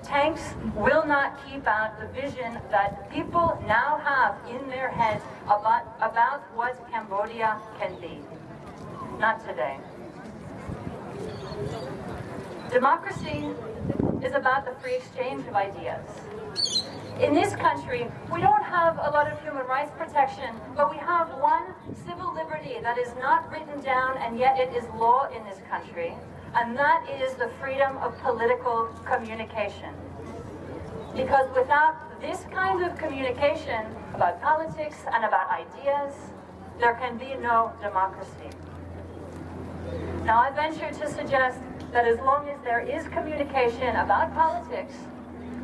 Tanks will not keep out the vision that people now have in their heads about what Cambodia can be. Not today. Democracy is about the free exchange of ideas. In this country, we don't have a lot of human rights protection, but we have one civil liberty that is not written down, and yet it is law in this country, and that is the freedom of political communication. Because without this kind of communication about politics and about ideas, there can be no democracy. Now, I venture to suggest that as long as there is communication about politics,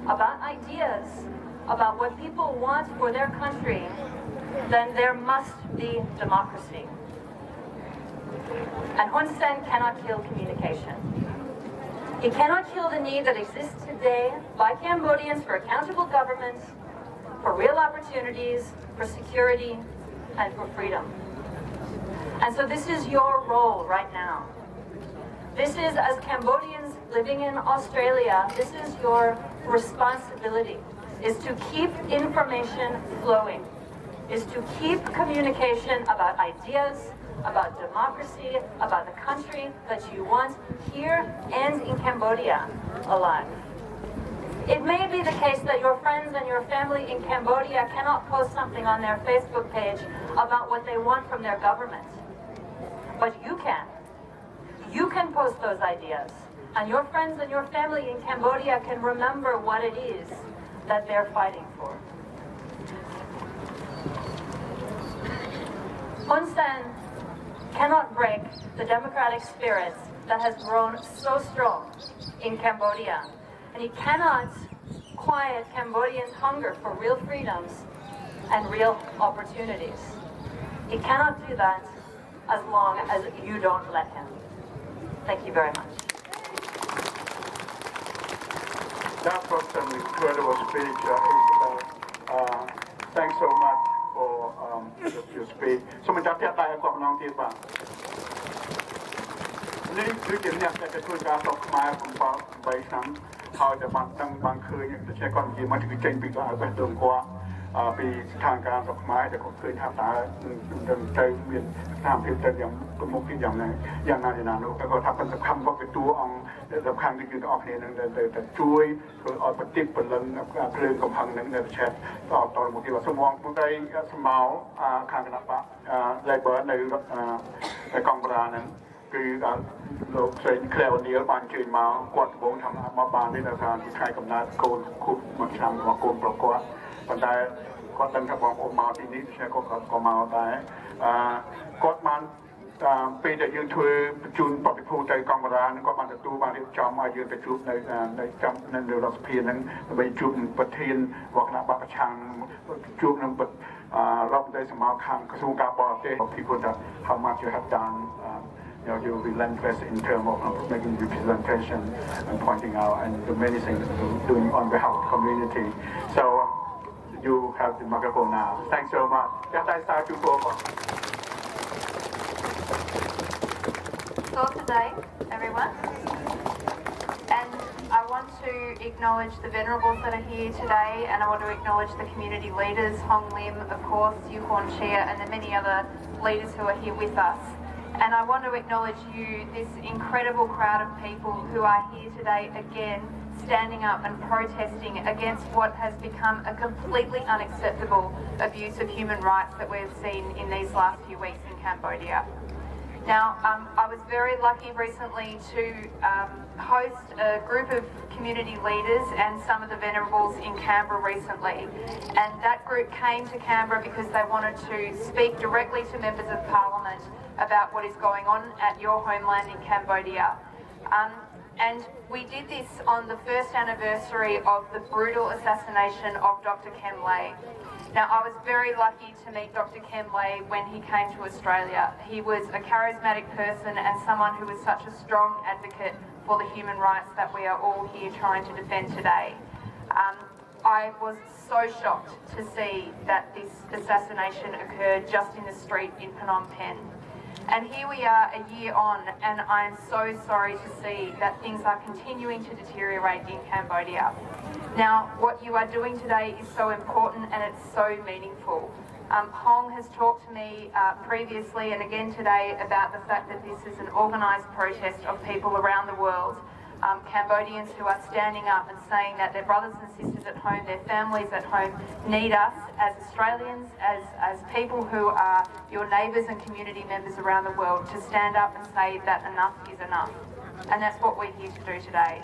about ideas, about what people want for their country, then there must be democracy. And Hun Sen cannot kill communication. He cannot kill the need that exists today by Cambodians for accountable governments, for real opportunities, for security, and for freedom. And so this is your role right now. This is, as Cambodians living in Australia, this is your responsibility, is to keep information flowing, is to keep communication about ideas, about democracy, about the country that you want here and in Cambodia alive. It may be the case that your friends and your family in Cambodia cannot post something on their Facebook page about what they want from their government, but you can. You can post those ideas, and your friends and your family in Cambodia can remember what it is that they're fighting for. Hun Sen cannot break the democratic spirit that has grown so strong in Cambodia, and he cannot quiet Cambodians' hunger for real freedoms and real opportunities. He cannot do that as long as you don't let him. Thank you very much. That was an incredible speech, Isabel. Thanks so much for your speech. So much of that I have got long time. This is the next step to the of my by some how the bank the check on the money change because I went to go. ពីស្ថានភាពរបស់ខ្មែរដែលគាត់ឃើញថាតើទៅមានស្ថានភាពទៅយ៉ាងប្រមុខទីយ៉ាងណានោះតែគាត់ថាប៉ុន្តែសំខាន់របស់តួអង្គសំខាន់គឺយើងទាំងអស់គ្នានឹងទៅជួយធ្វើឲ្យប្រតិបត្តិនឹងភ្លើងកំហឹងនឹងនៅប្រឆាំងតមកគេសូមបងមកឲ្យស្មៅខាងគណៈបក Labor នៅកងប្រានឹងគឺលោកស្រីក្លែវនីលបានជួយមកគាត់កំពុងធ្វើមកបាននេះនៅថាថ្ងៃកំណើតកូនគុកមួយឆ្នាំរបស់កូនប្រកួត ប៉ុន្តែគាត់ដឹងថាបងប្អូនមកទីនេះដូច្នេះគាត់ក៏មកដែរគាត់បាន ពេលដែលយើងធ្វើបញ្ជូនបទិភូទៅកងបរានឹងគាត់បានទទួលបានរៀបចំឲ្យយើងទៅជួបនៅនៅរដ្ឋសភានឹងដើម្បីជួបប្រធានរបស់គណៈបកប្រឆាំងជួបនឹងរដ្ឋមន្ត្រីសម្មាខាងក្រសួងការបរទេស people that how much you have done you know you relentless in terms of making representation and pointing out and the many things you're doing on behalf of the community so you have the microphone now thanks so much ចាស់តែសាជួបបង So today, everyone, and I want to acknowledge the venerables that are here today, and I want to acknowledge the community leaders, Hong Lim, of course, Yukorn Chia, and the many other leaders who are here with us. And I want to acknowledge you, this incredible crowd of people who are here today again, standing up and protesting against what has become a completely unacceptable abuse of human rights that we've seen in these last few weeks in Cambodia. Now, I was very lucky recently to host a group of community leaders and some of the venerables in Canberra recently. And that group came to Canberra because they wanted to speak directly to members of Parliament about what is going on at your homeland in Cambodia. And we did this on the first anniversary of the brutal assassination of Dr. Kem Sokha. Now, I was very lucky to meet Dr. Kem Sokha when he came to Australia. He was a charismatic person and someone who was such a strong advocate for the human rights that we are all here trying to defend today. I was so shocked to see that this assassination occurred just in the street in Phnom Penh. And here we are a year on, and I am so sorry to see that things are continuing to deteriorate in Cambodia. Now, what you are doing today is so important and it's so meaningful. Hong has talked to me previously and again today about the fact that this is an organised protest of people around the world, Cambodians who are standing up and saying that their brothers and sisters at home, their families at home need us as Australians, as people who are your neighbours and community members around the world to stand up and say that enough is enough. And that's what we're here to do today.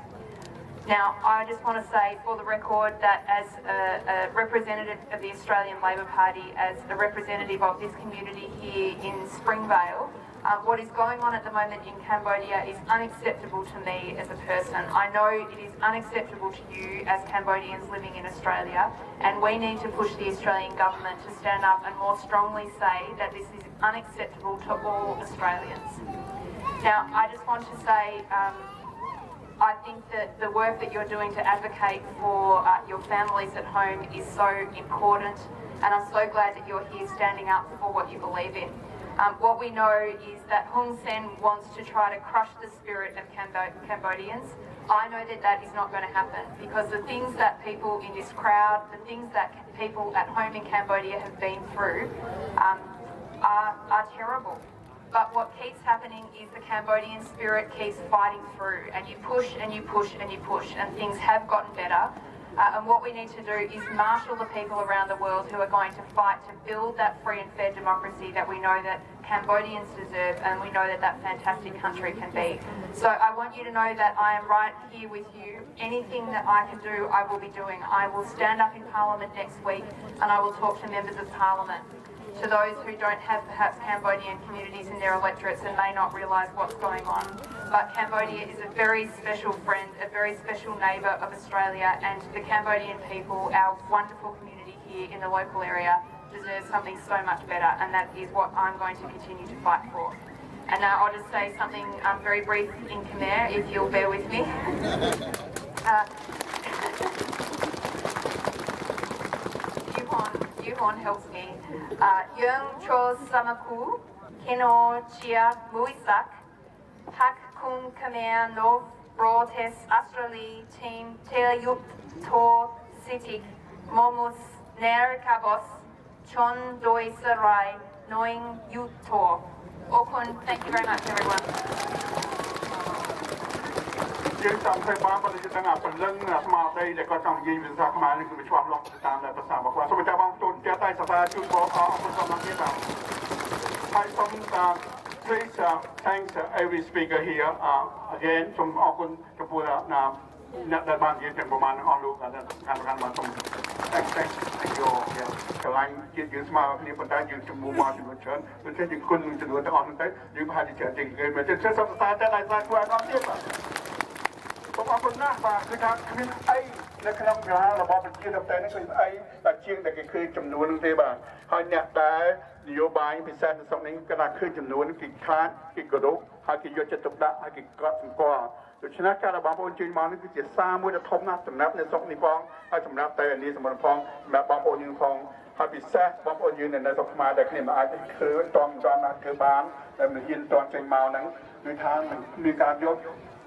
Now, I just want to say for the record that as a representative of the Australian Labor Party, as a representative of this community here in Springvale, what is going on at the moment in Cambodia is unacceptable to me as a person. I know it is unacceptable to you as Cambodians living in Australia, and we need to push the Australian government to stand up and more strongly say that this is unacceptable to all Australians. Now, I just want to say, I think that the work that you're doing to advocate for your families at home is so important, and I'm so glad that you're here standing up for what you believe in. What we know is that Hun Sen wants to try to crush the spirit of Cambodians. I know that that is not going to happen because the things that people in this crowd, the things that people at home in Cambodia have been through are terrible. But what keeps happening is the Cambodian spirit keeps fighting through, and you push and you push and you push, and things have gotten better. And what we need to do is marshal the people around the world who are going to fight to build that free and fair democracy that we know that Cambodians deserve, and we know that that fantastic country can be. So I want you to know that I am right here with you. Anything that I can do, I will be doing. I will stand up in Parliament next week, and I will talk to members of Parliament. To those who don't have perhaps Cambodian communities in their electorates and may not realise what's going on. But Cambodia is a very special friend, a very special neighbour of Australia, and the Cambodian people, our wonderful community here in the local area, deserve something so much better, and that is what I'm going to continue to fight for. And now I'll just say something very brief in Khmer, if you'll bear with me. Yuhon helps me. Yung Cho Samaku, Keno Chia Muisak, Hak Kung Khmer No Brotes Australi Team Telayup Tor Sitik, Momus Ner Kabos, Chon Doi Sarai, Noing Yut Tor. Okun, thank you very much, everyone. យើងចង់ធ្វើបានប៉ុន្តែយើងទាំងពលឹងស្មារតីដែលគាត់ចង់និយាយភាសាខ្មែរនេះគឺវាឆ្លងឡងទៅតាមភាសារបស់គាត់សូមចាំបងប្អូនទៀតតែសាសាជួយបងអរគុណសម្រាប់ទៀតបាទហើយសូមplease thanks every speaker here again សូមអរគុណចំពោះ អ្នកដែលបាននិយាយទាំងប្រមាណអស់លោកដែលខាងមកសូម thank you កន្លែងជាតិយើងស្មើគ្នាប៉ុន្តែយើងជំនួសមកចំនួនច្រើនដូច្នេះយើងគុណនឹងចំនួនទាំងអស់ហ្នឹងទៅយើងប្រហែលជាច្រើនជាងគេមែនទេសូមសរសើរតែដៃស្វាយអត់ទៀតបាទសូមអរគុណណាស់បាទគឺថាគ្មានអីនៅក្នុងការរបបប្រជាធិបតេយ្យនេះគឺអីតែជាងតែគេឃើញចំនួនហ្នឹងទេបាទហើយអ្នកដែលនយោបាយពិសេសនៅស្រុកនេះគេថាឃើញចំនួនគេខ្លាចគេគោរពហើយគេយកចិត្តទុកដាក់ហើយគេកត់សម្គាល់ដូច្នេះការដែលបងប្អូនជួយមកនេះគឺជាសារមួយដ៏ធំណាស់សម្រាប់នៅស្រុកនេះផងហើយសម្រាប់តែអានីសម្រាប់ផងសម្រាប់បងប្អូនយើងផងហើយពិសេសបងប្អូនយើងនៅស្រុកខ្មែរដែលគ្នាមិនអាចធ្វើតណាត់ធ្វើបានតែមិនហ៊ានតចេញមកហ្នឹងគឺថាមានការយក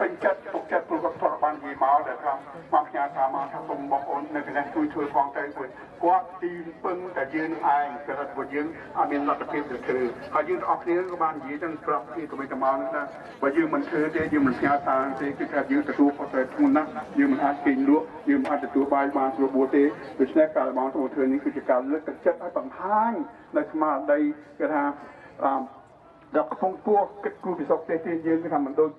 ពេញចិត្តទុកចិត្តព្រោះគាត់ប្របាននិយាយមកដែលថាមកផ្ញើសារមកថាសូមបងប្អូននៅកន្លែងជួយផងទៅព្រោះគាត់ទីពឹងតែយើងឯងគឺថាពួកយើងអត់មានលទ្ធភាពទៅធ្វើហើយយើងទាំងអស់គ្នាក៏បាននិយាយទាំងប្រាប់គ្នាទៅវិញទៅមកហ្នឹងថាបើយើងមិនធ្វើទេយើងមិនផ្ញើសារទេគឺថាយើងទទួលខុសត្រូវធ្ងន់ណាស់យើងមិនអាចគេងលក់យើងមិនអាចទទួលបាយបានស្រួលបួលទេដូច្នេះការរបស់បងធ្វើនេះគឺជាការលើកទឹកចិត្តឲ្យបង្ហាញនៅស្មារតីគេថាដល់កំពុងគួរគិតគូរពីសុខទេយើងគឺថាមិនដូច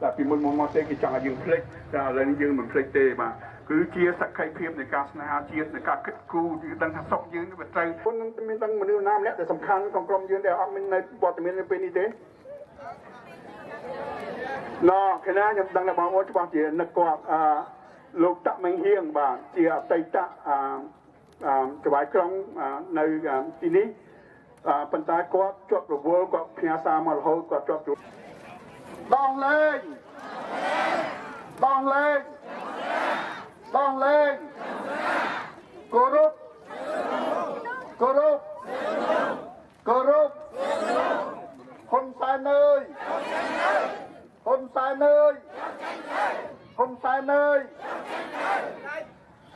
តែពីមុនមកទេគេចង់ឲ្យយើងភ្លេចតែឥឡូវនេះយើងមិនភ្លេចទេបាទគឺជាសក្ខីភាពនៃការស្នេហាជាតិនៃការគិតគូរយើងដឹងថាសុខយើងវាត្រូវនឹងមានទាំងមនុស្សណាម្នាក់ដែលសំខាន់ក្នុងក្រុមយើងដែលអត់មាននៅវត្តមាននៅពេលនេះទេណ៎គណៈខ្ញុំដឹងថាបងប្អូនច្បាស់ជានឹកគាត់លោកតាក់មេងហៀងបាទជាអតីតច្បាយក្រុងនៅទីនេះប៉ុន្តែគាត់ជាប់រវល់គាត់ផ្ញើសារមករហូតគាត់ជាប់ជួបបងលេងបងលេងបងលេងគោរពគោរពគោរពហ៊ុនសែនអើយហ៊ុនសែនអើយហ៊ុនសែនអើយ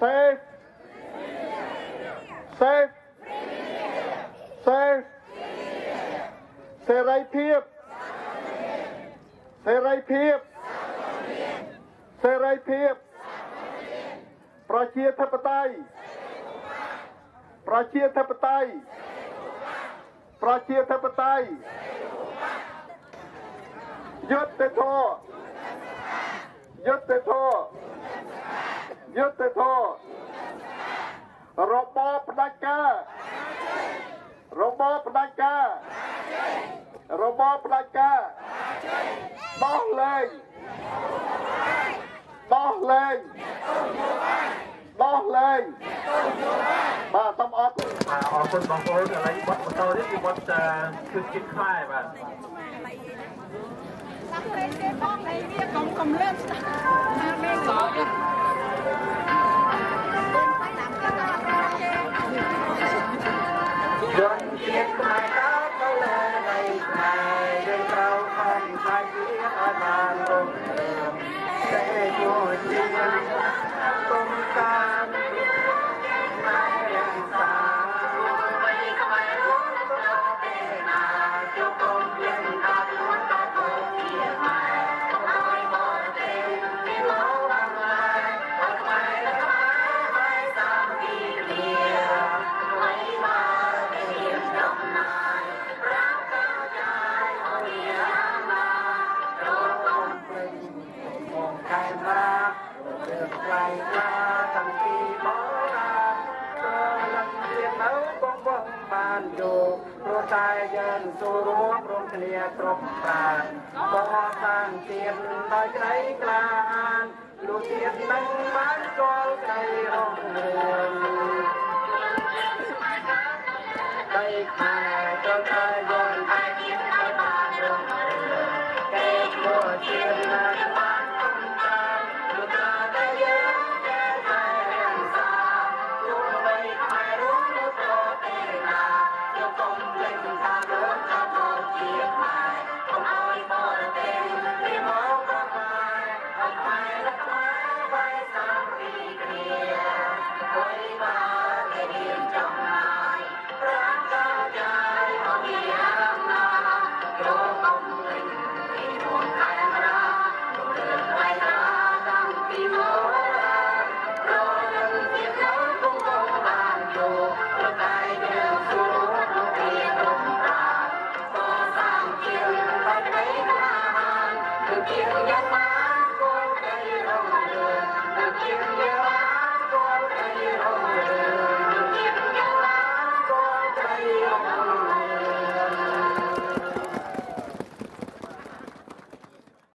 សេហ្វសេហ្វសេរីភាពសេរីភាពសេរីភាពប្រជាធិបតេយ្យប្រជាធិបតេយ្យប្រជាធិបតេយ្យយុត្តិធម៌យុត្តិធម៌យុត្តិធម៌របបផ្ដាច់ការរបបផ្ដាច់ការរបបផ្ដាច់ការដោះលែងដោះលែងដោះលែងបាទសូមអរគុណបងប្អូនឥឡូវបទបន្តនេះគឺបទគឺជាតិខ្មែរបាទសាក់ពេលទេបងឯវាកុំលើកស្ដាប់ថាមេកោdân việt mai đã câu lời này ngày đêm cao không sai biết ở bàn cùng sẽ vui chiến cùng ta mai em xa vậy không ai muốn có thể nào cho con viên ta muốn ta cùng kia mai không ai bỏ tên vì máu bằng ai không ai phải sao vì lìa mấy mà tai dân số ruộng rong kia trộm tàn có sang tiền đòi cái clan lũ tiền nâng bán cho cây rong hồn đây khai cho cây